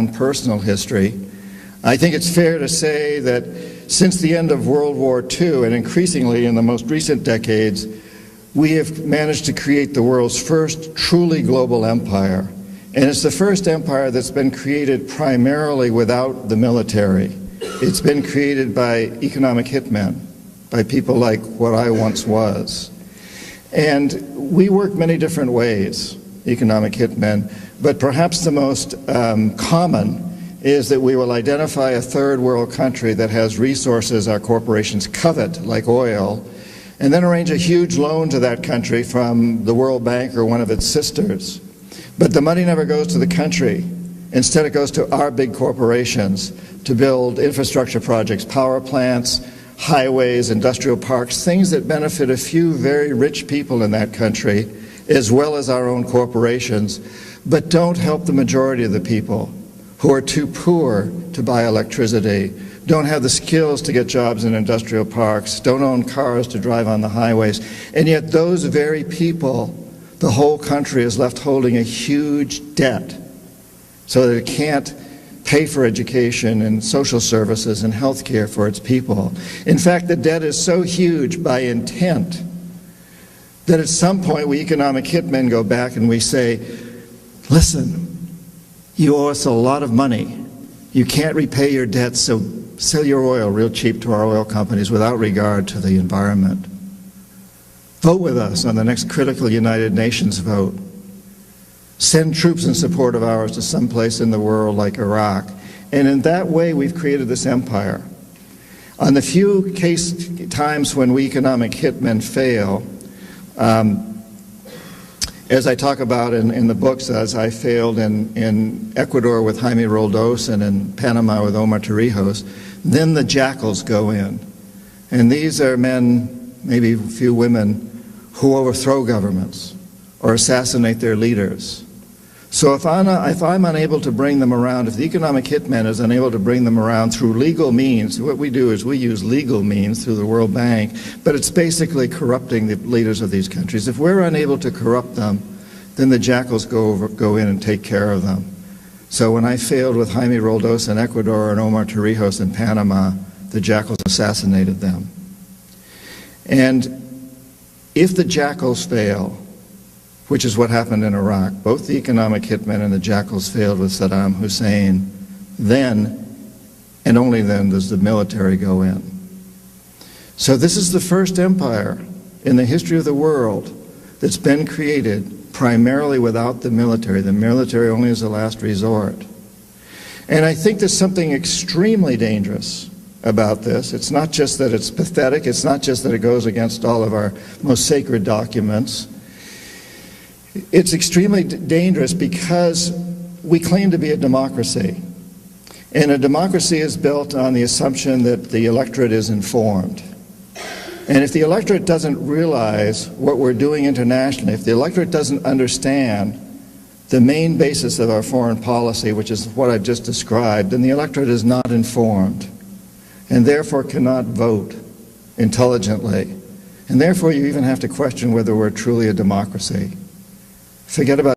own personal history, I think it's fair to say that since the end of World War II, and increasingly in the most recent decades, we have managed to create the world's first truly global empire. And it's the first empire that's been created primarily without the military. It's been created by economic hitmen, by people like what I once was. And we work many different ways, economic hitmen, but perhaps the most common is that we will identify a third world country that has resources our corporations covet, like oil, and then arrange a huge loan to that country from the World Bank or one of its sisters. But the money never goes to the country. Instead, it goes to our big corporations to build infrastructure projects, power plants, highways, industrial parks, things that benefit a few very rich people in that country, as well as our own corporations, but don't help the majority of the people who are too poor to buy electricity, don't have the skills to get jobs in industrial parks, don't own cars to drive on the highways. And yet those very people, the whole country is left holding a huge debt so that it can't pay for education and social services and health care for its people. In fact, the debt is so huge by intent that at some point we economic hitmen go back and we say, listen, you owe us a lot of money. You can't repay your debts, so sell your oil real cheap to our oil companies without regard to the environment. Vote with us on the next critical United Nations vote. Send troops in support of ours to some place in the world like Iraq. And in that way, we've created this empire. On the few times when we economic hitmen fail, as I talk about in the books, as I failed in Ecuador with Jaime Roldos and in Panama with Omar Torrijos, then the jackals go in. And these are men, maybe a few women, who overthrow governments or assassinate their leaders. So if I'm unable to bring them around, if the economic hitman is unable to bring them around through legal means, what we do is we use legal means through the World Bank, but it's basically corrupting the leaders of these countries. If we're unable to corrupt them, then the jackals go in and take care of them. So when I failed with Jaime Roldos in Ecuador and Omar Torrijos in Panama, the jackals assassinated them. And if the jackals fail, which is what happened in Iraq, both the economic hitmen and the jackals failed with Saddam Hussein, then, and only then, does the military go in. So this is the first empire in the history of the world that's been created primarily without the military. The military only as a last resort. And I think there's something extremely dangerous about this. It's not just that it's pathetic, it's not just that it goes against all of our most sacred documents. It's extremely dangerous because we claim to be a democracy. And a democracy is built on the assumption that the electorate is informed. And if the electorate doesn't realize what we're doing internationally, if the electorate doesn't understand the main basis of our foreign policy, which is what I've just described, then the electorate is not informed and therefore cannot vote intelligently. And therefore you even have to question whether we're truly a democracy. Forget about